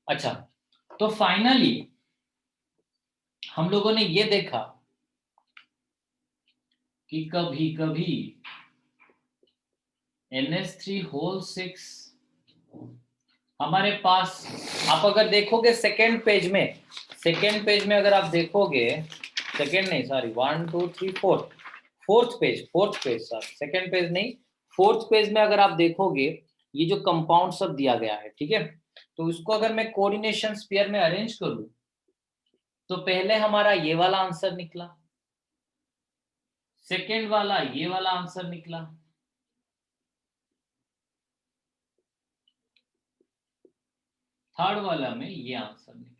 अच्छा, तो फाइनली हम लोगों ने ये देखा कि कभी कभी NH3 होल 6 हमारे पास, आप अगर देखोगे सेकेंड पेज में अगर आप देखोगे, सेकेंड नहीं sorry 1 2 3 fourth page sir, second page नहीं, फोर्थ पेज में अगर आप देखोगे ये जो कंपाउंड सब दिया गया है, ठीक है, तो इसको अगर मैं कोऑर्डिनेशन स्फीयर में अरेंज करूं तो पहले हमारा ये वाला आंसर निकला, सेकेंड वाला ये वाला आंसर निकला, थर्ड वाला में ये आंसर निकला।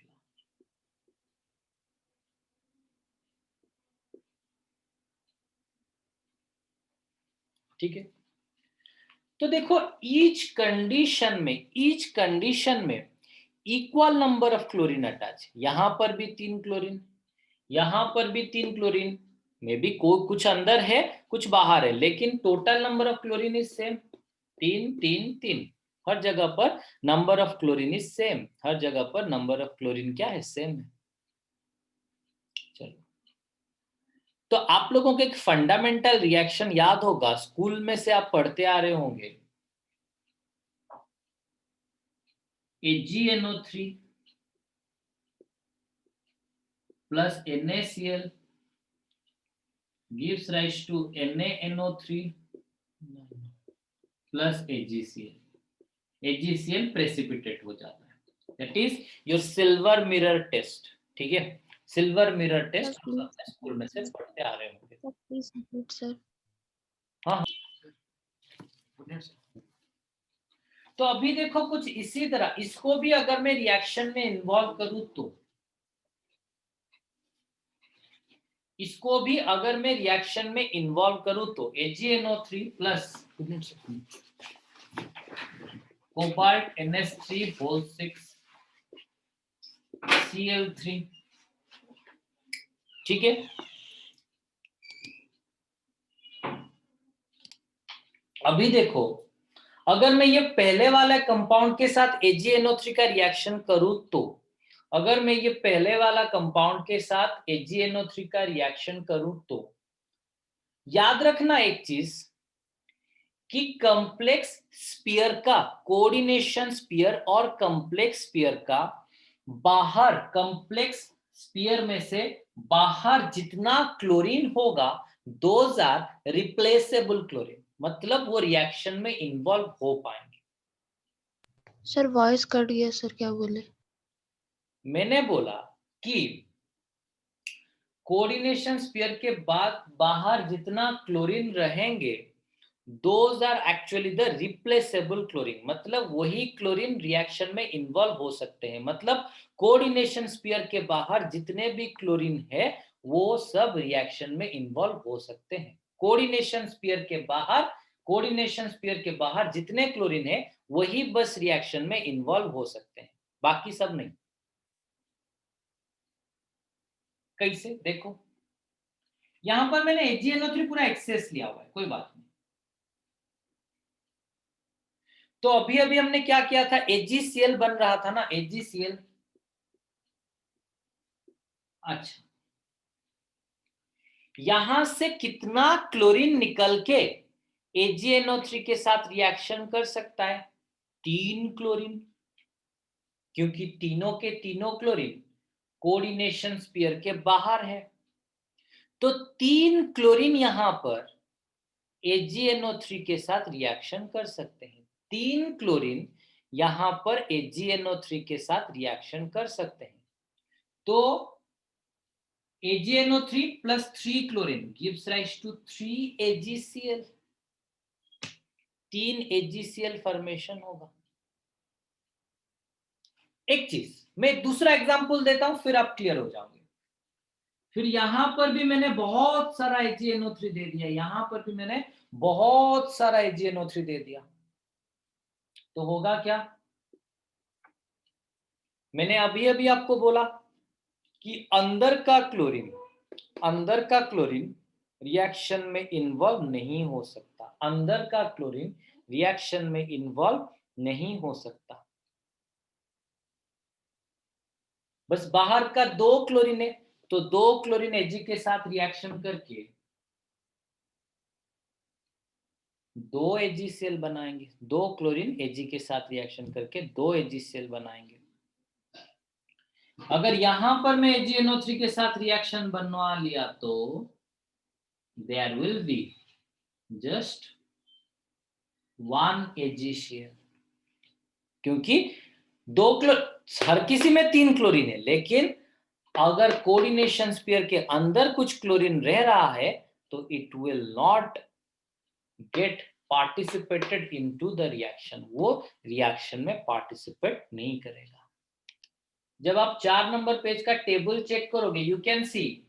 ठीक है, तो देखो ईच कंडीशन में equal number of chlorine attach, यहां पर भी 3 क्लोरीन, यहां पर भी 3 क्लोरीन, में भी कुछ अंदर है कुछ बाहर है, लेकिन total number of chlorine is same, 3 3 3, हर जगह पर number of chlorine is same, हर जगह पर नंबर ऑफ क्लोरीन क्या है, सेम है। चलो, तो आप लोगों को एक फंडामेंटल रिएक्शन याद होगा, स्कूल में से आप पढ़ते आ रहे होंगे, AgNO3 plus NaCl gives rise to NaNO3 plus AgCl, AgCl precipitate हो जाता है, that is your silver mirror test. ठीक है, सिल्वर मिरर टेस्ट हम सब अपने स्कूल में से पढ़ते आ रहे होंगे। सर हाँ, तो अभी देखो कुछ इसी तरह, इसको भी अगर मैं रिएक्शन में इन्वॉल्व करूं तो, इसको भी अगर मैं रिएक्शन में इन्वॉल्व करूं तो AgNO3 plus cobalt NH3 whole 6 Cl3, ठीक है, अभी देखो अगर मैं ये पहले वाला कंपाउंड के साथ AgNO3 का रिएक्शन करूं तो, अगर मैं ये पहले वाला कंपाउंड के साथ AgNO3 का रिएक्शन करूं तो याद रखना एक चीज कि कंप्लेक्स स्फीयर का, कोऑर्डिनेशन स्फीयर और कंप्लेक्स स्फीयर का बाहर, कंप्लेक्स स्फीयर में से बाहर जितना क्लोरीन होगा, दोज आर रिप्लेसेबल क्लोरीन, मतलब वो रिएक्शन में इन्वॉल्व हो पाएंगे। सर वॉइस कट गया सर, क्या बोले? मैंने बोला कि कोऑर्डिनेशन स्फीयर के बाद बाहर जितना क्लोरीन रहेंगे, those are actually the replaceable chlorine, मतलब वही क्लोरीन रिएक्शन में इन्वॉल्व हो सकते हैं, मतलब कोऑर्डिनेशन स्फीयर के बाहर जितने भी क्लोरीन है वो सब रिएक्शन में इन्वॉल्व हो सकते हैं। कोऑर्डिनेशन स्फीयर के बाहर, कोऑर्डिनेशन स्फीयर के बाहर जितने क्लोरीन है वही बस रिएक्शन में इन्वॉल्व हो सकते हैं, बाकी सब नहीं। कैसे, देखो यहां पर मैंने AgNO3 पूरा एक्सेस लिया हुआ है, कोई बात नहीं। तो अभी अभी हमने क्या किया था, AgCl बन रहा था ना, AgCl। अच्छा, यहां से कितना क्लोरीन निकल के AgNO3 के साथ रिएक्शन कर सकता है, 3 क्लोरीन, क्योंकि तीनों के तीनों क्लोरीन कोऑर्डिनेशन स्फीयर के बाहर है, तो 3 क्लोरीन यहां पर AgNO3 के साथ रिएक्शन कर सकते हैं, 3 क्लोरीन यहां पर AgNO3 के साथ रिएक्शन कर सकते हैं, तो AgNO3 plus 3 chlorine gives rise to 3 AgCl, 3 AgCl formation होगा। एक चीज मैं दूसरा एग्जांपल देता हूं, फिर आप क्लियर हो जाओगे। फिर यहां पर भी मैंने बहुत सारा AgNO3 दे दिया, यहां पर भी मैंने बहुत सारा AgNO3 दे दिया, तो होगा क्या, मैंने अभी अभी आपको बोला कि अंदर का क्लोरीन रिएक्शन में इन्वॉल्व नहीं हो सकता, अंदर का क्लोरीन रिएक्शन में इन्वॉल्व नहीं हो सकता। बस बाहर का 2 क्लोरीन है, तो 2 क्लोरीन Ag के साथ रिएक्शन करके 2 AgCl बनाएंगे। 2 क्लोरीन Ag के साथ रिएक्शन करके 2 AgCl बनाएंगे। अगर यहां पर मैं AgNO3 के साथ रिएक्शन बनवा लिया तो there will be just 1 AgCl, क्योंकि हर किसी में 3 क्लोरीन है, लेकिन अगर कोऑर्डिनेशन स्फीयर के अंदर कुछ क्लोरीन रह रहा है तो it will not gate participated into the reaction, वो रिएक्शन में पार्टिसिपेट नहीं करेगा। जब आप 4 नंबर पेज का टेबल चेक करोगे, यू कैन सी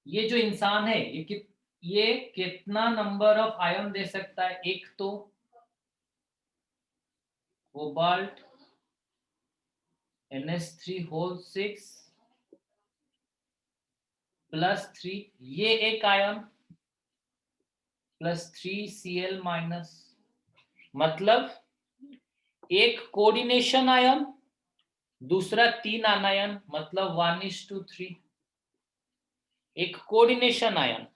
ये जो इंसान है ये कितना नंबर ऑफ आयन दे सकता है। एक तो कोबाल्ट NH3 होल 6 प्लस 3, ये एक आयन प्लस 3Cl माइनस, मतलब एक कोऑर्डिनेशन आयन, दूसरा 3 आनायन, मतलब 1:3। एक कोऑर्डिनेशन आयन,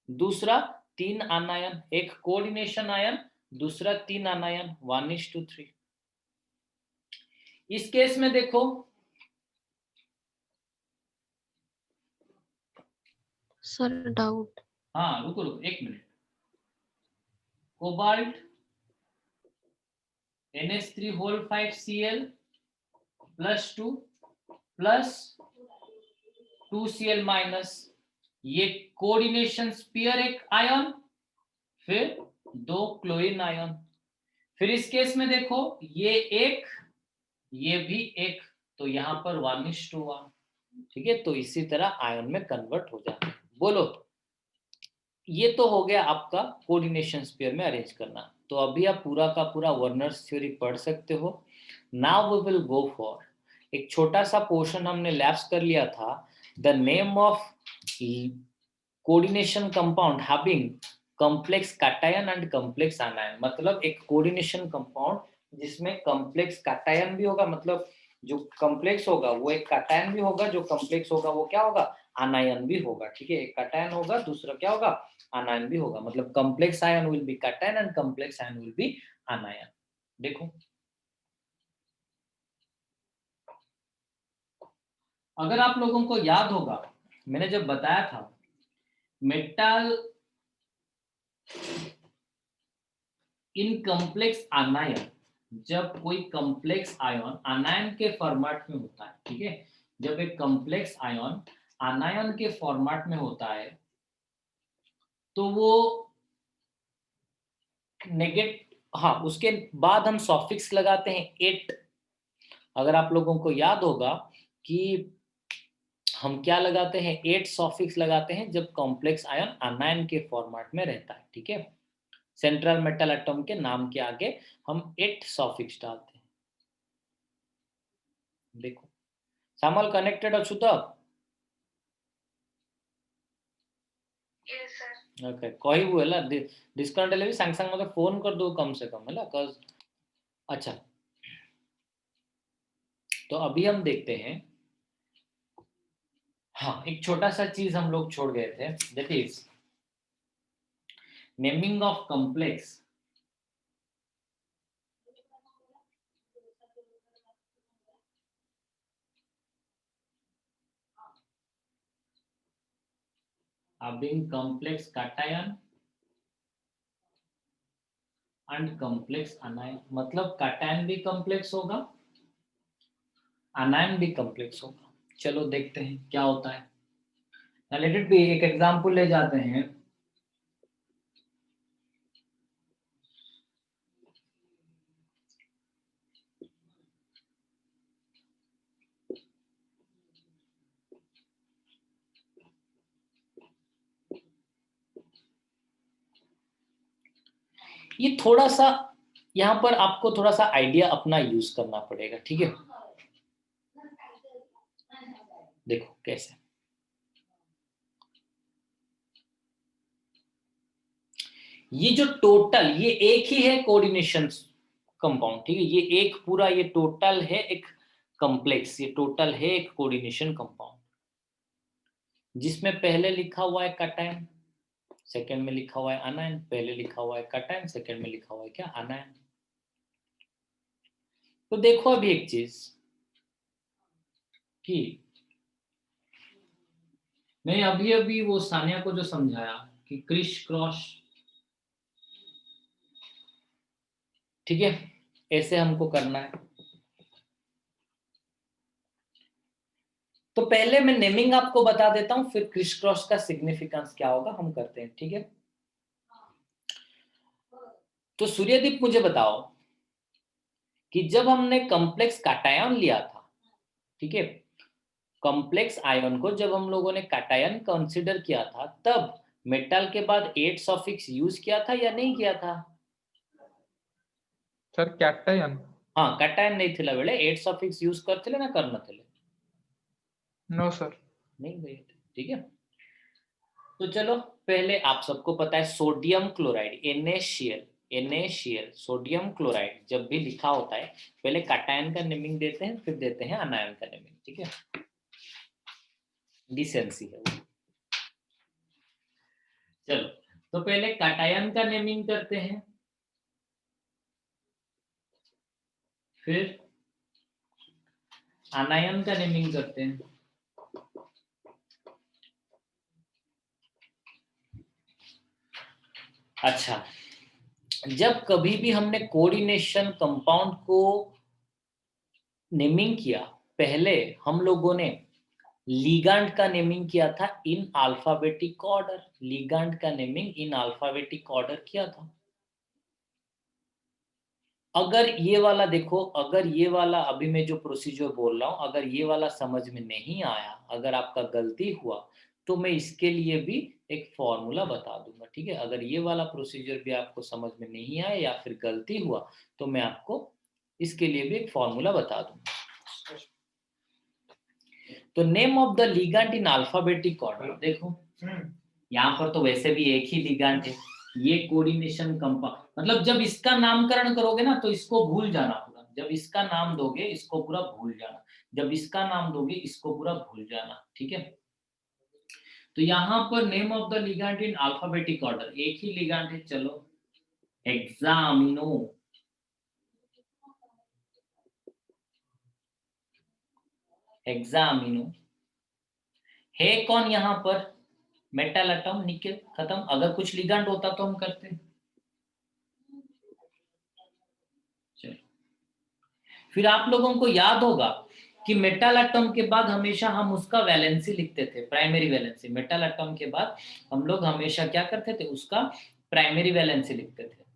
दूसरा 3 आनायन, एक कोऑर्डिनेशन आयन, दूसरा 3 आनायन, 1:3। इस केस में देखो सर डाउट। हाँ रुको रुको 1 minute. Cobalt NH3 whole 5 Cl plus 2 plus 2Cl minus, ये कोऑर्डिनेशन स्फीयर एक आयन, फिर 2 क्लोरीन आयन। फिर इस केस में देखो ये एक, ये भी एक, तो यहां पर 1:1। ठीक है, तो इसी तरह आयन में कन्वर्ट हो जाता है। बोलो, ये तो हो गया आपका कोऑर्डिनेशन स्फीयर में अरेंज करना। तो अभी आप पूरा का पूरा वर्नर्स थ्योरी पढ़ सकते हो। Now we will go for एक छोटा सा पोर्शन हमने लैप्स कर लिया था, the name of coordination compound having complex cation and complex anion. मतलब एक कोऑर्डिनेशन कंपाउंड जिसमें कॉम्प्लेक्स कैटायन भी होगा, मतलब जो कॉम्प्लेक्स होगा वो एक कैटायन भी होगा, जो कॉम्प्लेक्स होगा वो क्या होगा, आनायन भी होगा। ठीक है, एक कैटायन होगा, दूसरा क्या होगा, आनायन भी होगा। मतलब complex ion will be cation and complex ion will be anion. देखो, अगर आप लोगों को याद होगा, मैंने जब बताया था मेटल इन कॉम्प्लेक्स आनायन, जब कोई कॉम्प्लेक्स आयन आनायन के फॉर्मेट में होता है, ठीक है, जब एक कॉम्प्लेक्स आयन आनायन के फॉर्मेट में होता है तो वो हाँ, उसके बाद हम सॉफिक्स लगाते हैं एट। अगर आप लोगों को याद होगा कि हम क्या लगाते हैं, एट सॉफिक्स लगाते हैं जब कॉम्प्लेक्स आयन आनायन के फॉर्मेट में रहता है। ठीक है, सेंट्रल मेटल एटम के नाम के आगे हम एट सॉफिक्स डालते हैं। देखो सामल कनेक्टेड अच्छु तो ओके कहबू है डिस्काउंट भी सांग सांग मत फोन कर दो कम से कम है कज। अच्छा, तो अभी हम देखते हैं, हाँ एक छोटा सा चीज हम लोग छोड़ गए थे, that is naming of complex. having complex cation and complex अनायन, मतलब कैटायन भी कॉम्प्लेक्स होगा, अनायन भी कॉम्प्लेक्स होगा। चलो देखते हैं क्या होता है। लेट इट बी, एक एग्जांपल ले जाते हैं। ये थोड़ा सा यहाँ पर आपको थोड़ा सा आइडिया अपना यूज करना पड़ेगा। ठीक है, देखो कैसे, ये जो टोटल, ये एक ही है कोऑर्डिनेशन कंपाउंड। ठीक है, ये एक पूरा ये टोटल है एक कॉम्प्लेक्स, ये टोटल है एक कोऑर्डिनेशन कंपाउंड, जिसमें पहले लिखा हुआ है कैटायन, सेकंड में लिखा हुआ है आनायन, पहले लिखा हुआ है कैटायन, सेकंड में लिखा हुआ है क्या, आनायन। तो देखो अभी एक चीज कि मैं अभी अभी वो सानिया को जो समझाया कि क्रिश क्रॉस, ठीक है, ऐसे हमको करना है। तो पहले मैं नेमिंग आपको बता देता हूं, फिर क्रिश क्रॉस का सिग्निफिकेंस क्या होगा हम करते हैं, ठीक है। तो सूर्यदीप मुझे बताओ कि जब हमने कॉम्प्लेक्स कैटायन लिया था, ठीक है, कॉम्प्लेक्स आयन को जब हम लोगों ने कैटायन कंसीडर किया था, तब मेटल के बाद 8 सफिक्स यूज किया था या नहीं किया था? सर कैटायन हाँ, कैटायन नहीं थिला बेले 8 सफिक्स यूज करथिले ना करनथिले? नो सर नहीं गए थे, ठीक है। तो चलो पहले आप सबको पता है sodium chloride NaCl sodium chloride जब भी लिखा होता है पहले कैटायन का नेमिंग देते हैं, फिर देते हैं अनायन का नेमिंग, ठीक है, डिसेंसी है वो। चलो तो पहले कैटायन का नेमिंग करते हैं, फिर आनायन का नेमिंग करते हैं। अच्छा, जब कभी भी हमने कोऑर्डिनेशन कंपाउंड को नेमिंग किया, पहले हम लोगों ने लिगैंड का नेमिंग किया था इन अल्फाबेटिक ऑर्डर, लिगैंड का नेमिंग इन अल्फाबेटिक ऑर्डर किया था। अगर ये वाला देखो, अगर ये वाला अभी मैं जो प्रोसीजर बोल रहा हूं, अगर ये वाला समझ में नहीं आया, अगर आपका गलती हुआ, तो मैं इसके लिए भी एक फॉर्मूला बता दूंगा, ठीक है। अगर ये वाला प्रोसीजर भी आपको समझ में नहीं आया या फिर गलती हुआ, तो मैं आपको इसके लिए भी एक फॉर्मूला बता दूंगा। तो name of the ligand in alphabetic order, देखो यहाँ पर तो वैसे भी एक ही लिगैंड है, ये कोऑर्डिनेशन कंपाउंड, मतलब जब इसका नामकरण करोगे ना तो इसको भूल जाना पूरा, जब इसका नाम दोगे इसको पूरा भूल जाना, जब इसका नाम दोगे इसको पूरा भूल जाना, ठीक है। तो यहाँ पर name of the ligand in alphabetic order, एक ही लिगैंड है, चलो हेक्सामिनो, हेक्सामिनो है कौन यहाँ पर, मेटल एटम, निकल, खत्म। अगर कुछ लिगैंड होता तो हम करते, चलो। फिर आप लोगों को याद होगा कि मेटल एटम के बाद हमेशा हम उसका वैलेंसी लिखते थे, प्राइमरी वैलेंसी। मेटल एटम के बाद हम लोग हमेशा क्या करते थे, उसका प्राइमरी वैलेंसी लिखते थे।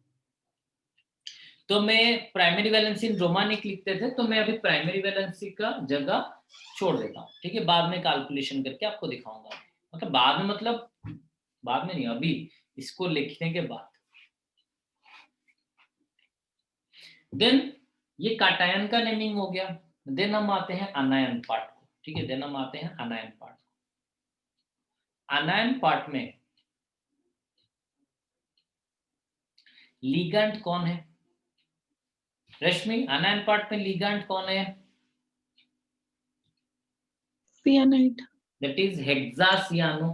तो मैं प्राइमरी वैलेंसी रोमानिक लिखते थे, तो मैं अभी प्राइमरी वैलेंसी का जगह छोड़ देता हूँ, ठीक है। बाद में कैलकुलेशन करके आपको दिखाऊंगा, मतलब बाद में, मतलब बाद में नहीं, अभी इसको लिखने के बाद। देन ये कैटायन का नेमिंग हो गया। देन हम आते हैं अनायन पार्ट को, ठीक है। देन हम आते हैं अनायन पार्ट। अनायन पार्ट में लिगैंड कौन है रश्मि? अनायन पार्ट में लिगैंड कौन है? Cyanide. That is hexacyano.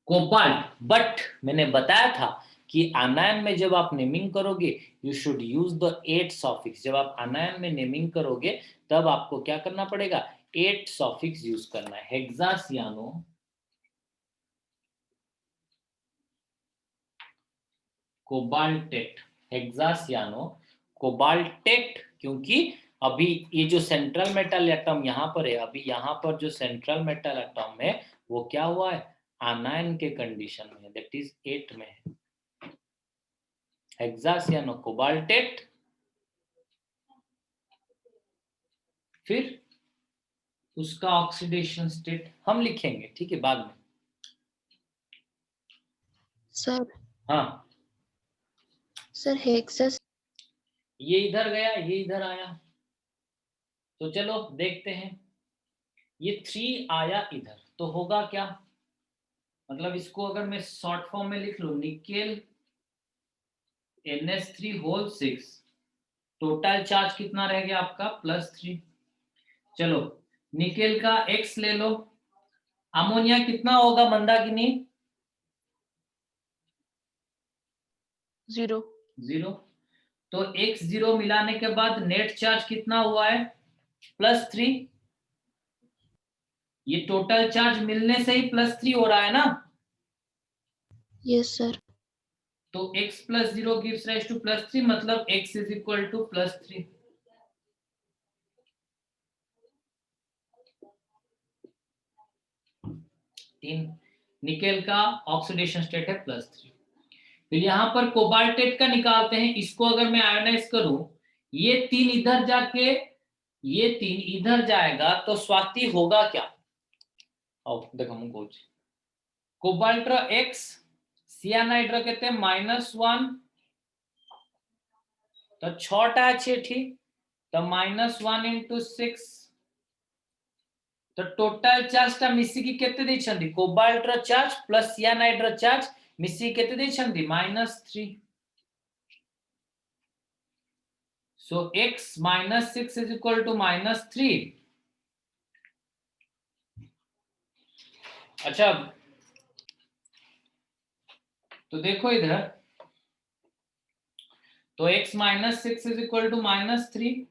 Cobalt, but मैंने बताया था कि आनायन में जब आप नेमिंग करोगे यू शुड यूज द 8 सॉफिक्स। जब आप आनायन में नेमिंग करोगे तब आपको क्या करना पड़ेगा, 8 सॉफिक्स यूज करना है। हेक्सासियानो, कोबाल्टेट, हेक्सासियानो कोबाल्टेट, क्योंकि अभी ये जो सेंट्रल मेटल एटम यहाँ पर है, अभी यहाँ पर जो सेंट्रल मेटल एटम है वो क्या हुआ है, आनायन के कंडीशन में, दैट इज 8 में है। हेक्सासियानो कोबाल्टेट, फिर उसका ऑक्सीडेशन स्टेट हम लिखेंगे, ठीक है, बाद में। सर हाँ, सर हेक्सस। ये इधर गया, ये इधर आया, तो चलो देखते हैं। ये 3 आया इधर, तो होगा क्या, मतलब इसको अगर मैं शॉर्ट फॉर्म में लिख लूं, nickel NH3 whole 6, total charge कितना रह गया आपका +3। चलो निकेल का X ले लो, अमोनिया कितना होगा मंदाकिनी? 0। 0। तो X0 मिलाने के बाद नेट चार्ज कितना हुआ है +3। ये टोटल चार्ज मिलने से ही +3 हो रहा है ना। Yes sir. तो x + 0 gives rise to +3, मतलब x is equal to +3। तीन, निकेल का ऑक्सीडेशन स्टेट है +3। फिर यहाँ पर कोबाल्टेट का निकालते हैं, इसको अगर मैं आयोनाइज करूं, ये 3 इधर जाके ये 3 इधर जाएगा तो स्वाति होगा क्या? आओ देखो हम कुछ कोबाल्ट x, सियानाइड कहते हैं -1, तो 6टा আছে ठीक, तो -1 × 6, तो टोटल चार्ज टा मिसिकी केते देछंदी कोबाल्ट र चार्ज प्लस सियानाइड र चार्ज मिसिकी केते देछंदी -3। सो x -6 is equal to -3। अच्छा तो देखो इधर, तो x -6 is equal to -3,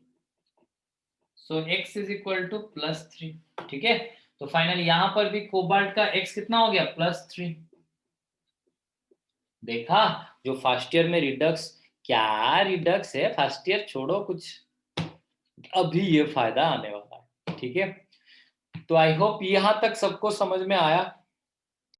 so x is equal to +3। ठीक है, तो फाइनली यहां पर भी कोबाल्ट का x कितना हो गया +3। देखा, जो फर्स्ट ईयर में रिडक्स, क्या रिडक्स है फर्स्ट ईयर छोड़ो, कुछ अभी ये फायदा आने वाला है। ठीक है, तो आई होप यहां तक सबको समझ में आया।